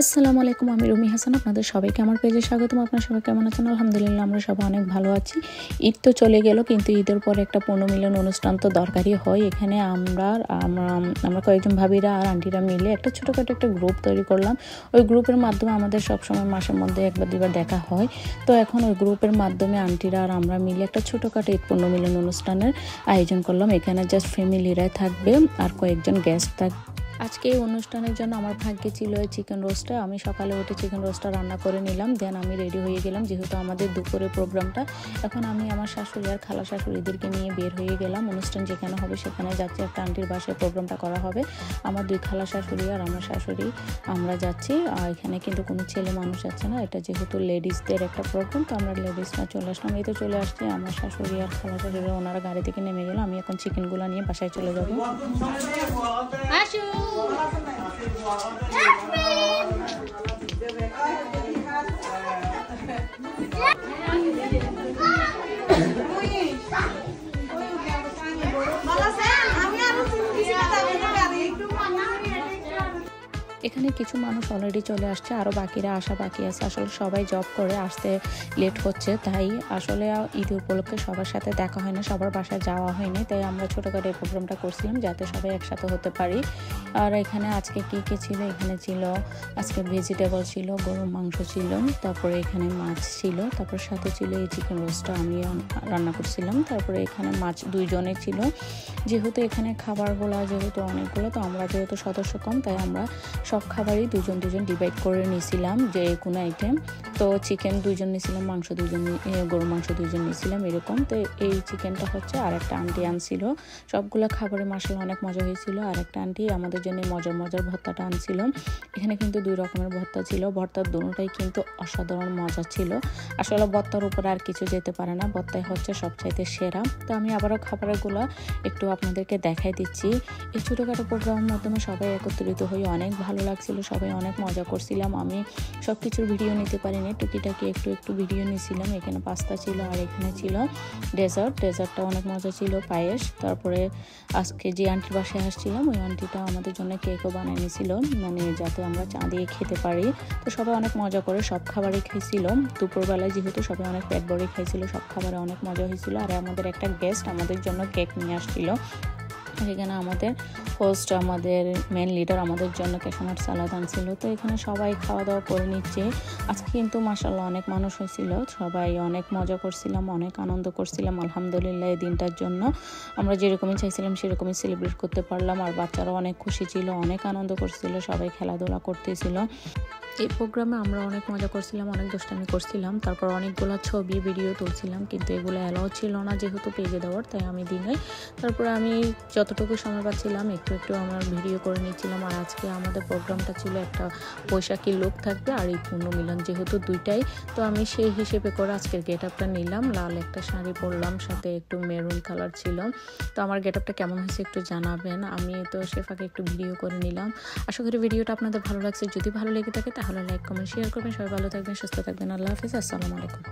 আসসালামু আলাইকুম, আমি রুমি হাসান। আপনাদের সবাইকে আমার পেজে স্বাগতম। আপনারা সবাই কেমন আছেন? আলহামদুলিল্লাহ, আমরা সবাই অনেক ভালো আছি। ঈদ তো চলে গেল, কিন্তু ঈদের পর একটা পুনর্মিলন অনুষ্ঠান তো দরকারই হয়। এখানে আমরা কয়েকজন ভাবিরা আর আন্টিরা মিলে একটা ছোটোখাটো একটা গ্রুপ তৈরি করলাম। ওই গ্রুপের মাধ্যমে আমাদের সবসময় মাসের মধ্যে একবার দুবার দেখা হয়। তো এখন ওই গ্রুপের মাধ্যমে আন্টিরা আর আমরা মিলে একটা ছোটোখাটো ঈদ পুনর্মিলন অনুষ্ঠানের আয়োজন করলাম। এখানে জাস্ট ফ্যামিলিরাই থাকবে আর কয়েকজন গেস্ট থাকবে। আজকে এই অনুষ্ঠানের জন্য আমার ভাগ্যে ছিল এই চিকেন রোস্টটা। আমি সকালে উঠে চিকেন রোস্টটা রান্না করে নিলাম, দেন আমি রেডি হয়ে গেলাম, যেহেতু আমাদের দুপুরের প্রোগ্রামটা। এখন আমি আমার শাশুড়ি আর খালা শাশুড়িদেরকে নিয়ে বের হয়ে গেলাম। অনুষ্ঠান যেখানে হবে সেখানে যাচ্ছি। একটা আন্টির বাসায় প্রোগ্রামটা করা হবে। আমার দুই খালা শাশুড়ি আর আমার শাশুড়ি আমরা যাচ্ছি। আর এখানে কিন্তু কোনো ছেলে মানুষ যাচ্ছে না, এটা যেহেতু লেডিসদের একটা প্রোগ্রাম, তো আমরা লেডিসরা চলে আসলাম। এই তো চলে আসছে আমার শাশুড়ি আর খালা শাশুড়ি, ওনারা গাড়ি থেকে নেমে গেল। আমি এখন চিকেনগুলো নিয়ে বাসায় চলে যাবো। এখানে কিছু মানুষ অলরেডি চলে আসছে, আরও বাকিরা আসা বাকি আছে। আসলে সবাই জব করে আসতে লেট হচ্ছে, তাই আসলে ঈদ উপলক্ষে সবার সাথে দেখা হয় না, সবার বাসায় যাওয়া হয়নি। তাই আমরা ছোটোখাটো এই প্রোগ্রামটা করছিলাম যাতে সবাই একসাথে হতে পারি। আর এখানে আজকে কী কী ছিল, এখানে ছিল আজকে ভেজিটেবল ছিল, গরুর মাংস ছিল, তারপরে এখানে মাছ ছিল, তারপর সাথে ছিল এই চিকেন রোস্টটা আমি রান্না করছিলাম। তারপরে এখানে মাছ দুইজনের ছিল। যেহেতু এখানে খাবারগুলো যেহেতু অনেকগুলো, তো আমরা যেহেতু সদস্য কম, তাই আমরা সব খাবারই দুজন ডিভাইড করে নিয়েছিলাম, যে কোনো আইটেম। তো চিকেন দুইজন নিয়েছিলাম, মাংস দুইজন, গরুর মাংস দুইজন নিয়েছিলাম এরকম। তো এই চিকেনটা হচ্ছে আর একটা আন্টি আনছিল। সবগুলো খাবারের মাসালা অনেক মজা হয়েছিল। আর একটা আন্টি আমাদের জন্য মজার ভর্তাটা আনছিল। এখানে কিন্তু দুই রকমের ভর্তা ছিল, ভর্তার দুটোটাই কিন্তু অসাধারণ মজা ছিল। আসলে ভর্তার উপরে আর কিছু যেতে পারে না, ভর্তাই হচ্ছে সবচাইতে সেরা। তো আমি আবারও খাবারগুলো একটু আপনাদেরকে দেখাই দিচ্ছি। এই ছোটোখাটো প্রোগ্রামের মাধ্যমে সবাই একত্রিত হয়ে অনেক ভালো লাগছিল, সবাই অনেক মজা করছিলাম। আমি সব কিছুর ভিডিও নিতে পারিনি, টুকিটাকি একটু ভিডিও নিয়েছিলাম। এখানে পাস্তা ছিল আর এখানে ছিল ডেজার্টটা অনেক মজা ছিল, পায়েস। তারপরে আজকে যে আন্টির বাসায় আসছিলাম, ওই আন্টিটা আমাদের জন্য কেকও বানিয়ে নিয়েছিল, মানে যাতে আমরা চা দিয়ে খেতে পারি। তো সবাই অনেক মজা করে সব খাবারই খাইছিল। দুপুরবেলায় যেহেতু সবাই অনেক পেট ভরে খাইছিল, সব খাবারে অনেক মজা হয়েছিল। আর আমাদের একটা গেস্ট আমাদের জন্য কেক নিয়ে আসছিল। এখানে আমাদের হোস্ট, আমাদের মেন লিডার আমাদের জন্য ক্যাশনাট সালাদ আনছিল। তো এখানে সবাই খাওয়া দাওয়া করে নিচ্ছে। আজকে কিন্তু মাশাআল্লাহ অনেক মানুষ হয়েছিল, সবাই অনেক মজা করছিলাম, অনেক আনন্দ করছিলাম। আলহামদুলিল্লাহ, এই দিনটার জন্য আমরা যেরকমই চাইছিলাম সেরকমই সেলিব্রেট করতে পারলাম। আর বাচ্চারাও অনেক খুশি ছিল, অনেক আনন্দ করছিল, সবাই খেলাধুলা করতেছিল। এই প্রোগ্রামে আমরা অনেক মজা করছিলাম, অনেক দুষ্টামি করছিলাম। তারপর অনেকগুলো ছবি ভিডিও তুলছিলাম, কিন্তু এগুলো অ্যালাউ ছিল না যেহেতু পেজে দেওয়ার, তাই আমি দিই নাই। তারপর আমি যতটুকু সময় পাচ্ছিলাম একটু আমার ভিডিও করে নিচ্ছিলাম। আর আজকে আমাদের প্রোগ্রামটা ছিল একটা বৈশাখী লুক থাকবে আর এই পুনর্মিলন যেহেতু দুইটাই, তো আমি সেই হিসেবে করে আজকের গেট আপটা নিলাম। লাল একটা শাড়ি পরলাম, সাথে একটু মেরুন কালার ছিল। তো আমার গেট আপটা কেমন হয়েছে একটু জানাবেন। আমি তো শেফাকে একটু ভিডিও করে নিলাম। আশা করি ভিডিওটা আপনাদের ভালো লাগছে। যদি ভালো লেগে থাকে তাহলে লাইক, কমেন্ট, শেয়ার করবেন। সবাই ভালো থাকবেন, সুস্থ থাকবেন। আল্লাহ হাফিজ, আসসালামু আলাইকুম।